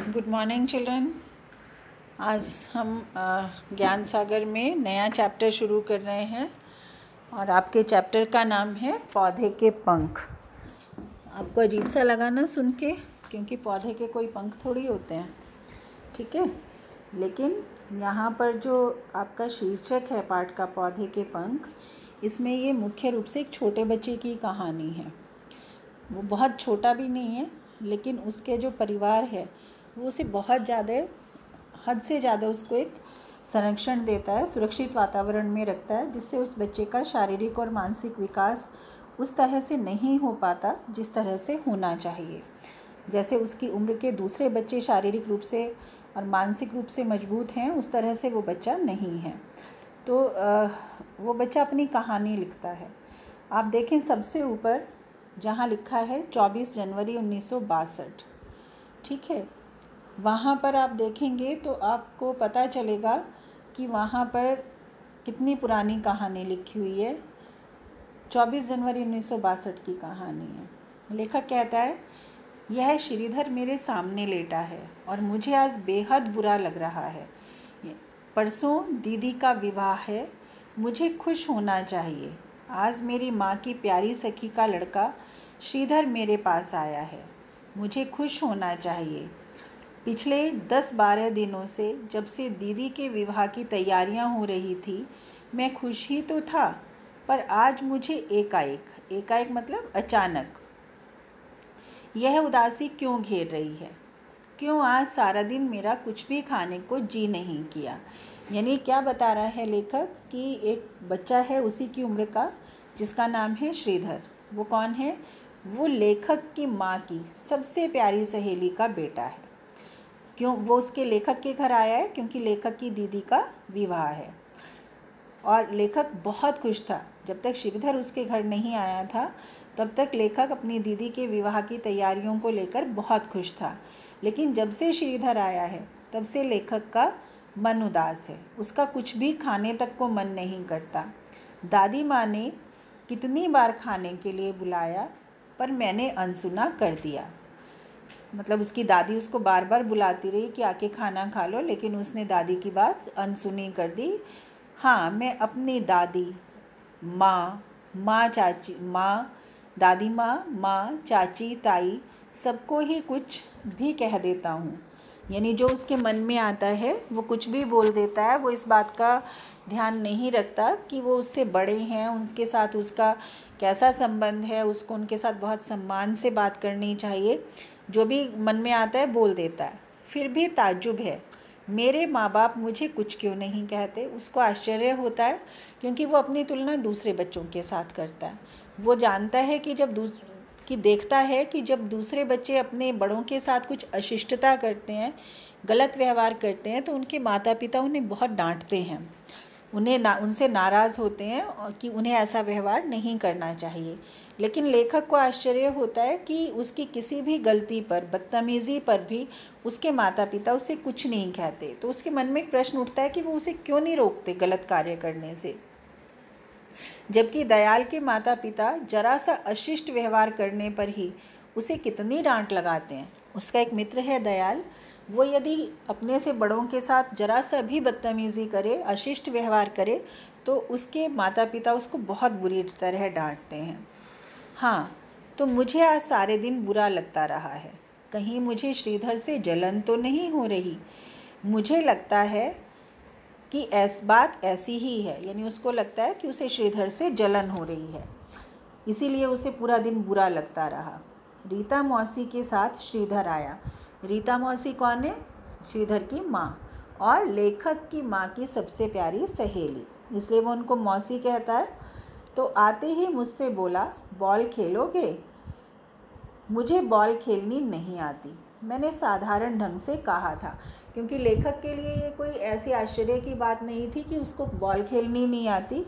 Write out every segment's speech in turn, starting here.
Good morning children. आज हम ज्ञान सागर में नया चैप्टर शुरू कर रहे हैं और आपके चैप्टर का नाम है पौधे के पंख। आपको अजीब सा लगा ना सुन के, क्योंकि पौधे के कोई पंख थोड़ी होते हैं, ठीक है। लेकिन यहाँ पर जो आपका शीर्षक है पाठ का पौधे के पंख, इसमें ये मुख्य रूप से एक छोटे बच्चे की कहानी है। वो बहुत छोटा भी नहीं है, लेकिन उसके जो परिवार है वो उसे बहुत ज़्यादा, हद से ज़्यादा उसको एक संरक्षण देता है, सुरक्षित वातावरण में रखता है, जिससे उस बच्चे का शारीरिक और मानसिक विकास उस तरह से नहीं हो पाता जिस तरह से होना चाहिए। जैसे उसकी उम्र के दूसरे बच्चे शारीरिक रूप से और मानसिक रूप से मजबूत हैं, उस तरह से वो बच्चा नहीं है। तो वो बच्चा अपनी कहानी लिखता है। आप देखें सबसे ऊपर जहाँ लिखा है 24 जनवरी 1962, ठीक है। वहाँ पर आप देखेंगे तो आपको पता चलेगा कि वहाँ पर कितनी पुरानी कहानी लिखी हुई है। 24 जनवरी 1962 की कहानी है। लेखक कहता है, यह श्रीधर मेरे सामने लेटा है और मुझे आज बेहद बुरा लग रहा है। परसों दीदी का विवाह है, मुझे खुश होना चाहिए। आज मेरी माँ की प्यारी सखी का लड़का श्रीधर मेरे पास आया है, मुझे खुश होना चाहिए। पिछले 10-12 दिनों से, जब से दीदी के विवाह की तैयारियां हो रही थी, मैं खुश ही तो था, पर आज मुझे एकाएक मतलब अचानक यह उदासी क्यों घेर रही है। क्यों आज सारा दिन मेरा कुछ भी खाने को जी नहीं किया। यानी क्या बता रहा है लेखक कि एक बच्चा है उसी की उम्र का, जिसका नाम है श्रीधर। वो कौन है? वो लेखक की माँ की सबसे प्यारी सहेली का बेटा है। क्यों वो उसके लेखक के घर आया है? क्योंकि लेखक की दीदी का विवाह है। और लेखक बहुत खुश था। जब तक श्रीधर उसके घर नहीं आया था, तब तक लेखक अपनी दीदी के विवाह की तैयारियों को लेकर बहुत खुश था। लेकिन जब से श्रीधर आया है, तब से लेखक का मन उदास है। उसका कुछ भी खाने तक को मन नहीं करता। दादी माँ ने कितनी बार खाने के लिए बुलाया, पर मैंने अनसुना कर दिया। मतलब उसकी दादी उसको बार बार बुलाती रही कि आके खाना खा लो, लेकिन उसने दादी की बात अनसुनी कर दी। हाँ, मैं अपनी दादी, माँ चाची, दादी माँ चाची, ताई, सबको ही कुछ भी कह देता हूँ। यानी जो उसके मन में आता है वो कुछ भी बोल देता है। वो इस बात का ध्यान नहीं रखता कि वो उससे बड़े हैं, उनके साथ उसका कैसा संबंध है। उसको उनके साथ बहुत सम्मान से बात करनी चाहिए। जो भी मन में आता है बोल देता है। फिर भी ताज्जुब है, मेरे माँ बाप मुझे कुछ क्यों नहीं कहते। उसको आश्चर्य होता है, क्योंकि वो अपनी तुलना दूसरे बच्चों के साथ करता है। वो जानता है कि देखता है कि जब दूसरे बच्चे अपने बड़ों के साथ कुछ अशिष्टता करते हैं, गलत व्यवहार करते हैं, तो उनके माता पिता उन्हें बहुत डांटते हैं, उनसे नाराज़ होते हैं कि उन्हें ऐसा व्यवहार नहीं करना चाहिए। लेकिन लेखक को आश्चर्य होता है कि उसकी किसी भी गलती पर, बदतमीज़ी पर भी उसके माता पिता उसे कुछ नहीं कहते। तो उसके मन में एक प्रश्न उठता है कि वो उसे क्यों नहीं रोकते गलत कार्य करने से, जबकि दयाल के माता पिता जरा सा अशिष्ट व्यवहार करने पर ही उसे कितनी डांट लगाते हैं। उसका एक मित्र है दयाल, वो यदि अपने से बड़ों के साथ जरा सा भी बदतमीज़ी करे, अशिष्ट व्यवहार करे, तो उसके माता पिता उसको बहुत बुरी तरह डांटते हैं। हाँ, तो मुझे आज सारे दिन बुरा लगता रहा है। कहीं मुझे श्रीधर से जलन तो नहीं हो रही। मुझे लगता है कि बात ऐसी ही है। यानी उसको लगता है कि उसे श्रीधर से जलन हो रही है, इसीलिए उसे पूरा दिन बुरा लगता रहा। रीता मौसी के साथ श्रीधर आया। रीता मौसी कौन है? श्रीधर की माँ, और लेखक की माँ की सबसे प्यारी सहेली, इसलिए वो उनको मौसी कहता है। तो आते ही मुझसे बोला, बॉल खेलोगे? मुझे बॉल खेलनी नहीं आती, मैंने साधारण ढंग से कहा था, क्योंकि लेखक के लिए ये कोई ऐसी आश्चर्य की बात नहीं थी कि उसको बॉल खेलनी नहीं आती।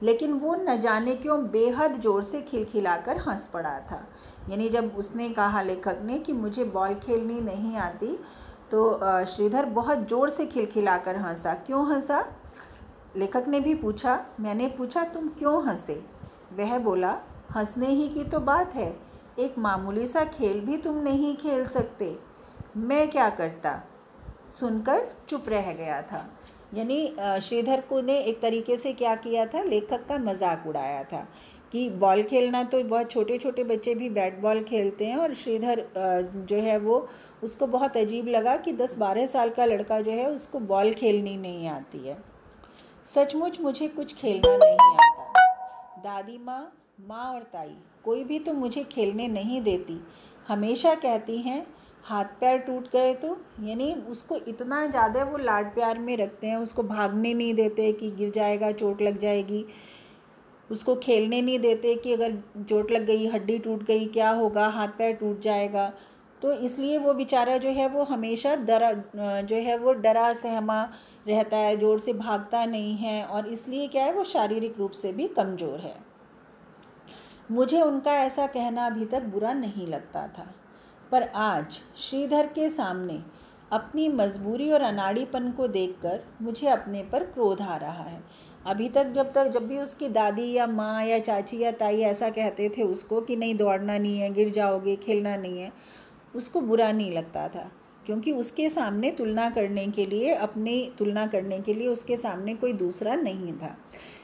लेकिन वो न जाने क्यों बेहद ज़ोर से खिलखिलाकर हंस पड़ा था। यानी जब उसने कहा लेखक ने कि मुझे बॉल खेलनी नहीं आती, तो श्रीधर बहुत ज़ोर से खिलखिलाकर हंसा। क्यों हंसा? लेखक ने भी पूछा। मैंने पूछा, तुम क्यों हंसे? वह बोला, हंसने ही की तो बात है, एक मामूली सा खेल भी तुम नहीं खेल सकते। मैं क्या करता, सुनकर चुप रह गया था। यानी श्रीधर को ने एक तरीके से क्या किया था, लेखक का मजाक उड़ाया था कि बॉल खेलना तो बहुत छोटे छोटे बच्चे भी बैट बॉल खेलते हैं, और श्रीधर जो है वो उसको बहुत अजीब लगा कि 10-12 साल का लड़का जो है उसको बॉल खेलनी नहीं आती है। सचमुच मुझे कुछ खेलना नहीं आता। दादी माँ, माँ और ताई कोई भी तो मुझे खेलने नहीं देती, हमेशा कहती हैं हाथ पैर टूट गए तो। यानी उसको इतना ज़्यादा वो लाड प्यार में रखते हैं, उसको भागने नहीं देते कि गिर जाएगा चोट लग जाएगी, उसको खेलने नहीं देते कि अगर चोट लग गई, हड्डी टूट गई क्या होगा, हाथ पैर टूट जाएगा। तो इसलिए वो बेचारा जो है वो हमेशा डरा सहमा रहता है, जोर से भागता नहीं है, और इसलिए क्या है वो शारीरिक रूप से भी कमज़ोर है। मुझे उनका ऐसा कहना अभी तक बुरा नहीं लगता था, पर आज श्रीधर के सामने अपनी मजबूरी और अनाड़ीपन को देखकर मुझे अपने पर क्रोध आ रहा है। अभी तक जब भी उसकी दादी या माँ या चाची या ताई ऐसा कहते थे उसको कि नहीं दौड़ना नहीं है, गिर जाओगे, खेलना नहीं है, उसको बुरा नहीं लगता था, क्योंकि उसके सामने तुलना करने के लिए उसके सामने कोई दूसरा नहीं था।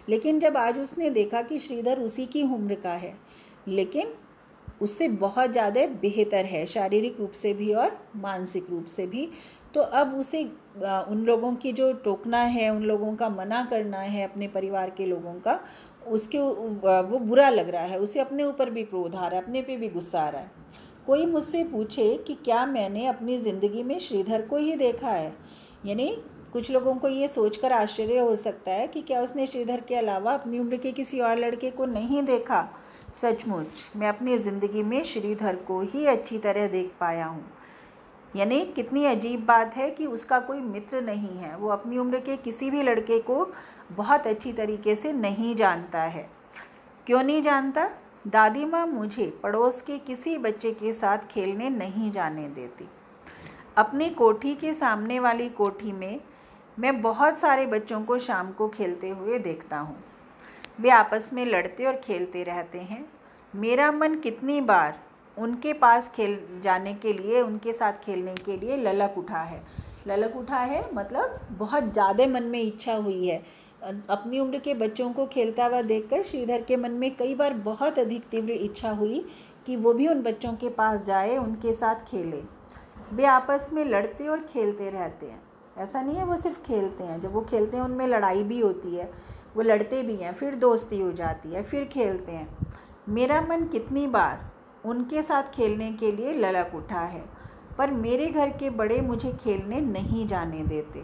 लेकिन जब आज उसने देखा कि श्रीधर उसी की उम्र का है, लेकिन उससे बहुत ज़्यादा बेहतर है शारीरिक रूप से भी और मानसिक रूप से भी, तो अब उसे उन लोगों की जो टोकना है, उन लोगों का मना करना है, अपने परिवार के लोगों का, वो बुरा लग रहा है। उसे अपने ऊपर भी क्रोध आ रहा है, अपने पे भी गुस्सा आ रहा है। कोई मुझसे पूछे कि क्या मैंने अपनी ज़िंदगी में श्रीधर को ही देखा है। यानी कुछ लोगों को ये सोचकर आश्चर्य हो सकता है कि क्या उसने श्रीधर के अलावा अपनी उम्र के किसी और लड़के को नहीं देखा। सचमुच मैं अपनी ज़िंदगी में श्रीधर को ही अच्छी तरह देख पाया हूँ। यानी कितनी अजीब बात है कि उसका कोई मित्र नहीं है, वो अपनी उम्र के किसी भी लड़के को बहुत अच्छी तरीके से नहीं जानता है। क्यों नहीं जानता? दादी माँ मुझे पड़ोस के किसी बच्चे के साथ खेलने नहीं जाने देती। अपनी कोठी के सामने वाली कोठी में मैं बहुत सारे बच्चों को शाम को खेलते हुए देखता हूँ। वे आपस में लड़ते और खेलते रहते हैं। मेरा मन कितनी बार उनके पास उनके साथ खेलने के लिए ललक उठा है मतलब बहुत ज़्यादा मन में इच्छा हुई है। अपनी उम्र के बच्चों को खेलता हुआ देखकर श्रीधर के मन में कई बार बहुत अधिक तीव्र इच्छा हुई कि वो भी उन बच्चों के पास जाए, उनके साथ खेले। वे आपस में लड़ते और खेलते रहते हैं। ऐसा नहीं है वो सिर्फ खेलते हैं, जब वो खेलते हैं उनमें लड़ाई भी होती है, वो लड़ते भी हैं, फिर दोस्ती हो जाती है, फिर खेलते हैं। मेरा मन कितनी बार उनके साथ खेलने के लिए ललक उठा है, पर मेरे घर के बड़े मुझे खेलने नहीं जाने देते।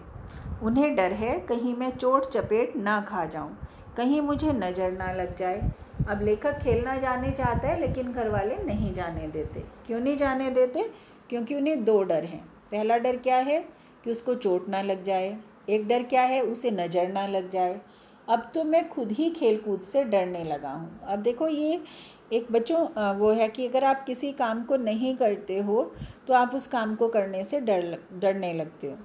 उन्हें डर है कहीं मैं चोट चपेट ना खा जाऊं, कहीं मुझे नज़र ना लग जाए। अब लेखक खेलना जाने चाहता है, लेकिन घर वाले नहीं जाने देते। क्यों नहीं जाने देते? क्योंकि उन्हें दो डर हैं। पहला डर क्या है कि उसको चोट ना लग जाए, एक डर क्या है, उसे नज़र ना लग जाए। अब तो मैं खुद ही खेलकूद से डरने लगा हूँ। अब देखो, ये एक बच्चों वो है कि अगर आप किसी काम को नहीं करते हो तो आप उस काम को करने से डरने लगते हो।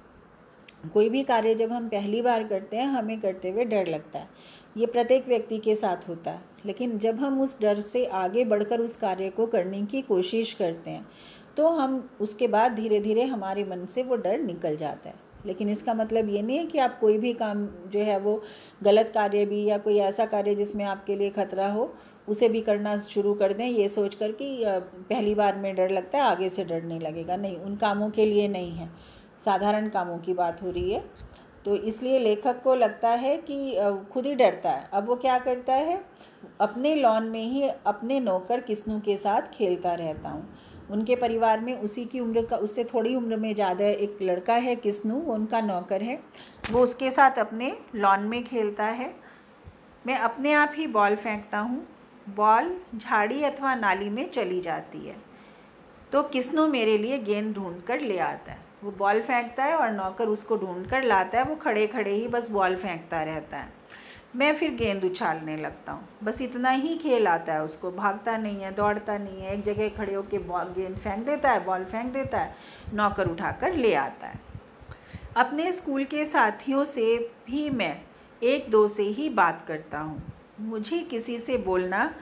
कोई भी कार्य जब हम पहली बार करते हैं, हमें करते हुए डर लगता है। ये प्रत्येक व्यक्ति के साथ होता है। लेकिन जब हम उस डर से आगे बढ़कर उस कार्य को करने की कोशिश करते हैं, तो हम उसके बाद धीरे धीरे हमारे मन से वो डर निकल जाता है। लेकिन इसका मतलब ये नहीं है कि आप कोई भी काम जो है वो गलत कार्य भी, या कोई ऐसा कार्य जिसमें आपके लिए खतरा हो, उसे भी करना शुरू कर दें ये सोच कर कि पहली बार में डर लगता है, आगे से डर नहीं लगेगा। नहीं, उन कामों के लिए नहीं है, साधारण कामों की बात हो रही है। तो इसलिए लेखक को लगता है कि खुद ही डरता है। अब वो क्या करता है, अपने लॉन में ही अपने नौकर किस्नू के साथ खेलता रहता हूँ। उनके परिवार में उसी की उम्र का, उससे थोड़ी उम्र में ज़्यादा एक लड़का है किस्नू, वो उनका नौकर है। वो उसके साथ अपने लॉन में खेलता है। मैं अपने आप ही बॉल फेंकता हूँ। बॉल झाड़ी अथवा नाली में चली जाती है तो किस्नू मेरे लिए गेंद ढूंढ कर ले आता है। वो बॉल फेंकता है और नौकर उसको ढूंढ कर लाता है। वो खड़े खड़े ही बस बॉल फेंकता रहता है। मैं फिर गेंद उछालने लगता हूँ। बस इतना ही खेल आता है उसको, भागता नहीं है, दौड़ता नहीं है। एक जगह खड़े होकर गेंद फेंक देता है, बॉल फेंक देता है, नौकर उठाकर ले आता है। अपने स्कूल के साथियों से भी मैं एक दो से ही बात करता हूँ। मुझे किसी से बोलना,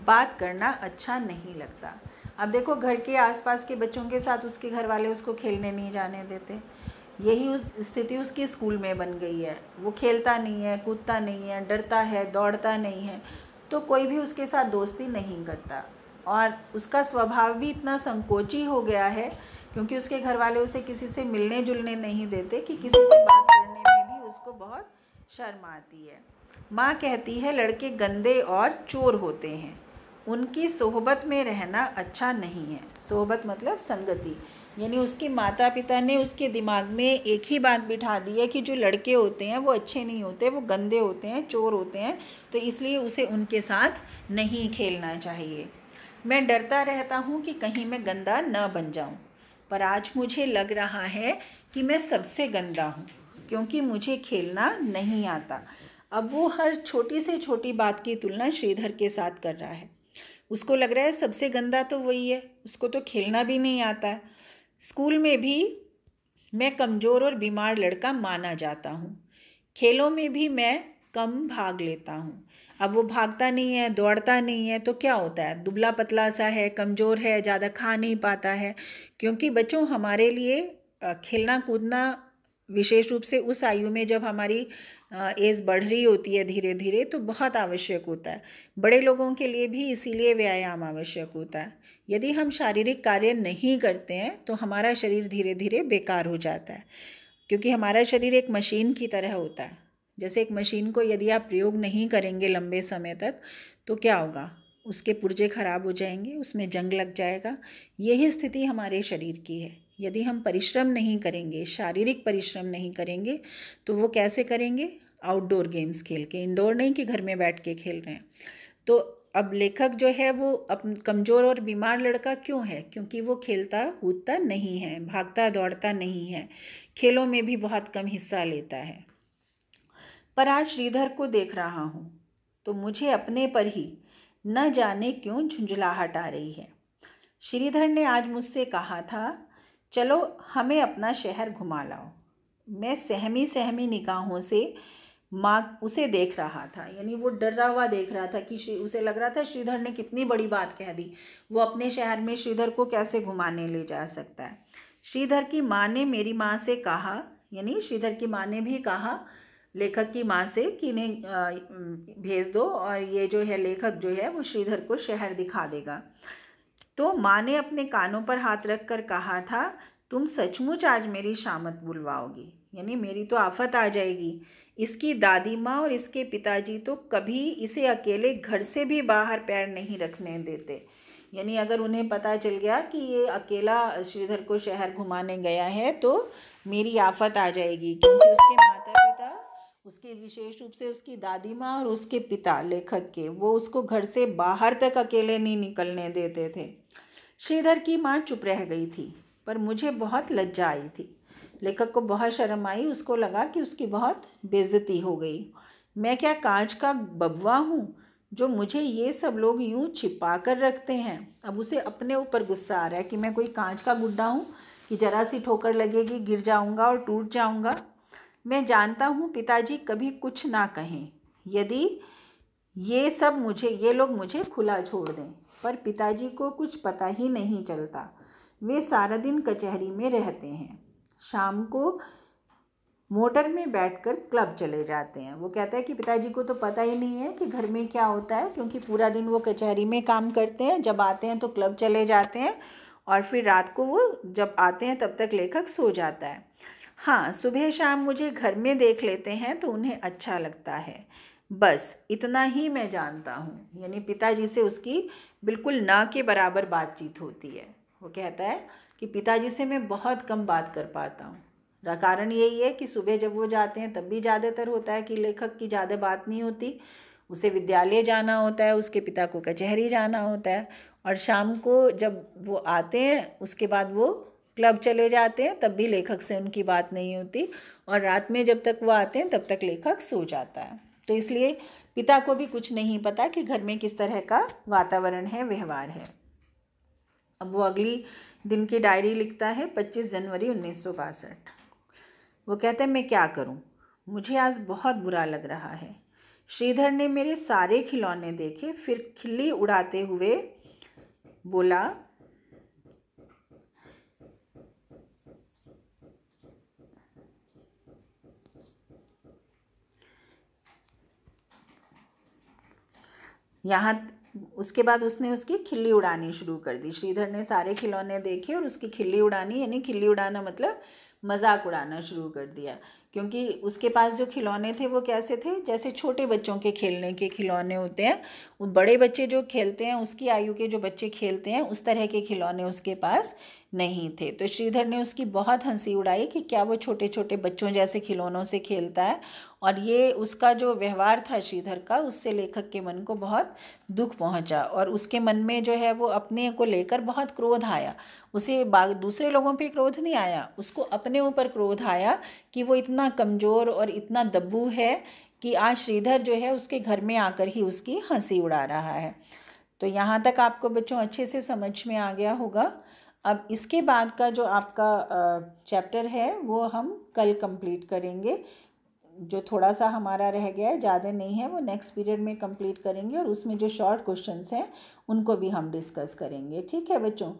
बात करना अच्छा नहीं लगता। अब देखो, घर के आसपास के बच्चों के साथ उसके घर वाले उसको खेलने नहीं जाने देते। यही उस स्थिति उसकी स्कूल में बन गई है। वो खेलता नहीं है, कूदता नहीं है, डरता है, दौड़ता नहीं है, तो कोई भी उसके साथ दोस्ती नहीं करता। और उसका स्वभाव भी इतना संकोची हो गया है, क्योंकि उसके घर वाले उसे किसी से मिलने जुलने नहीं देते, कि किसी से बात करने में भी उसको बहुत शर्म आती है। माँ कहती है लड़के गंदे और चोर होते हैं, उनकी सोहबत में रहना अच्छा नहीं है। सोहबत मतलब संगति, यानी उसके माता पिता ने उसके दिमाग में एक ही बात बिठा दी है कि जो लड़के होते हैं वो अच्छे नहीं होते, वो गंदे होते हैं, चोर होते हैं, तो इसलिए उसे उनके साथ नहीं खेलना चाहिए। मैं डरता रहता हूँ कि कहीं मैं गंदा न बन जाऊँ, पर आज मुझे लग रहा है कि मैं सबसे गंदा हूँ, क्योंकि मुझे खेलना नहीं आता। अब वो हर छोटी से छोटी बात की तुलना श्रीधर के साथ कर रहा है। उसको लग रहा है सबसे गंदा तो वही है, उसको तो खेलना भी नहीं आता है। स्कूल में भी मैं कमज़ोर और बीमार लड़का माना जाता हूँ, खेलों में भी मैं कम भाग लेता हूँ। अब वो भागता नहीं है, दौड़ता नहीं है, तो क्या होता है, दुबला पतला सा है, कमज़ोर है, ज़्यादा खा नहीं पाता है। क्योंकि बच्चों, हमारे लिए खेलना कूदना, विशेष रूप से उस आयु में जब हमारी एज बढ़ रही होती है धीरे धीरे, तो बहुत आवश्यक होता है। बड़े लोगों के लिए भी इसीलिए व्यायाम आवश्यक होता है। यदि हम शारीरिक कार्य नहीं करते हैं तो हमारा शरीर धीरे धीरे बेकार हो जाता है, क्योंकि हमारा शरीर एक मशीन की तरह होता है। जैसे एक मशीन को यदि आप प्रयोग नहीं करेंगे लंबे समय तक, तो क्या होगा, उसके पुर्जे खराब हो जाएंगे, उसमें जंग लग जाएगा। यही स्थिति हमारे शरीर की है। यदि हम परिश्रम नहीं करेंगे, शारीरिक परिश्रम नहीं करेंगे, तो वो कैसे करेंगे, आउटडोर गेम्स खेल के, इंडोर नहीं कि घर में बैठ के खेल रहे हैं। तो अब लेखक जो है वो कमज़ोर और बीमार लड़का क्यों है, क्योंकि वो खेलता कूदता नहीं है, भागता दौड़ता नहीं है, खेलों में भी बहुत कम हिस्सा लेता है। पर आज श्रीधर को देख रहा हूँ तो मुझे अपने पर ही न जाने क्यों झुंझलाहट आ रही है। श्रीधर ने आज मुझसे कहा था, चलो हमें अपना शहर घुमा लाओ। मैं सहमी सहमी निगाहों से माँ उसे देख रहा था, यानी वो डरा हुआ देख रहा था कि उसे लग रहा था श्रीधर ने कितनी बड़ी बात कह दी, वो अपने शहर में श्रीधर को कैसे घुमाने ले जा सकता है। श्रीधर की माँ ने मेरी माँ से कहा, यानी श्रीधर की माँ ने भी कहा लेखक की माँ से कि इन्हें भेज दो, और ये जो है लेखक जो है वो श्रीधर को शहर दिखा देगा। तो माँ ने अपने कानों पर हाथ रख कर कहा था, तुम सचमुच आज मेरी शामत बुलवाओगी, यानी मेरी तो आफत आ जाएगी। इसकी दादी माँ और इसके पिताजी तो कभी इसे अकेले घर से भी बाहर पैर नहीं रखने देते। यानी अगर उन्हें पता चल गया कि ये अकेला श्रीधर को शहर घुमाने गया है तो मेरी आफत आ जाएगी, क्योंकि उसके माता पिता, उसके विशेष रूप से उसकी दादी माँ और उसके पिता लेखक के, वो उसको घर से बाहर तक अकेले नहीं निकलने देते थे। श्रीधर की माँ चुप रह गई थी, पर मुझे बहुत लज्जा आई थी। लेखक को बहुत शर्म आई, उसको लगा कि उसकी बहुत बेइज्जती हो गई। मैं क्या कांच का बबुआ हूँ जो मुझे ये सब लोग यूँ छिपा कर रखते हैं। अब उसे अपने ऊपर गुस्सा आ रहा है कि मैं कोई कांच का गुड्डा हूँ कि जरा सी ठोकर लगेगी गिर जाऊँगा और टूट जाऊँगा। मैं जानता हूँ पिताजी कभी कुछ ना कहें यदि ये लोग मुझे खुला छोड़ दें, पर पिताजी को कुछ पता ही नहीं चलता। वे सारा दिन कचहरी में रहते हैं, शाम को मोटर में बैठकर क्लब चले जाते हैं। वो कहता है कि पिताजी को तो पता ही नहीं है कि घर में क्या होता है, क्योंकि पूरा दिन वो कचहरी में काम करते हैं, जब आते हैं तो क्लब चले जाते हैं, और फिर रात को वो जब आते हैं तब तक लेखक सो जाता है। हाँ, सुबह शाम मुझे घर में देख लेते हैं तो उन्हें अच्छा लगता है, बस इतना ही मैं जानता हूँ। यानी पिताजी से उसकी बिल्कुल ना के बराबर बातचीत होती है। वो कहता है कि पिताजी से मैं बहुत कम बात कर पाता हूँ। कारण यही है कि सुबह जब वो जाते हैं तब भी ज़्यादातर होता है कि लेखक की ज़्यादा बात नहीं होती, उसे विद्यालय जाना होता है, उसके पिता को कचहरी जाना होता है, और शाम को जब वो आते हैं उसके बाद वो क्लब चले जाते हैं, तब भी लेखक से उनकी बात नहीं होती, और रात में जब तक वो आते हैं तब तक लेखक सो जाता है। तो इसलिए पिता को भी कुछ नहीं पता कि घर में किस तरह का वातावरण है, व्यवहार है। अब वो अगली दिन की डायरी लिखता है, 25 जनवरी 1962। वो कहते हैं, मैं क्या करूं, मुझे आज बहुत बुरा लग रहा है। श्रीधर ने मेरे सारे खिलौने देखे, फिर खिल्ली उड़ाते हुए बोला, यहाँ उसके बाद उसने उसकी खिल्ली उड़ानी शुरू कर दी। श्रीधर ने सारे खिलौने देखे और उसकी खिल्ली उड़ानी, यानी खिल्ली उड़ाना मतलब मजाक उड़ाना शुरू कर दिया, क्योंकि उसके पास जो खिलौने थे वो कैसे थे, जैसे छोटे बच्चों के खेलने के खिलौने होते हैं। वो बड़े बच्चे जो खेलते हैं, उसकी आयु के जो बच्चे खेलते हैं, उस तरह के खिलौने उसके पास नहीं थे। तो श्रीधर ने उसकी बहुत हंसी उड़ाई कि क्या वो छोटे छोटे बच्चों जैसे खिलौनों से खेलता है। और ये उसका जो व्यवहार था श्रीधर का, उससे लेखक के मन को बहुत दुख पहुंचा और उसके मन में जो है वो अपने को लेकर बहुत क्रोध आया। उसे दूसरे लोगों पे क्रोध नहीं आया, उसको अपने ऊपर क्रोध आया कि वो इतना कमज़ोर और इतना दब्बू है कि आज श्रीधर जो है उसके घर में आकर ही उसकी हंसी उड़ा रहा है। तो यहाँ तक आपको बच्चों अच्छे से समझ में आ गया होगा। अब इसके बाद का जो आपका चैप्टर है वो हम कल कंप्लीट करेंगे। जो थोड़ा सा हमारा रह गया है, ज़्यादा नहीं है, वो नेक्स्ट पीरियड में कंप्लीट करेंगे और उसमें जो शॉर्ट क्वेश्चंस हैं उनको भी हम डिस्कस करेंगे। ठीक है बच्चों।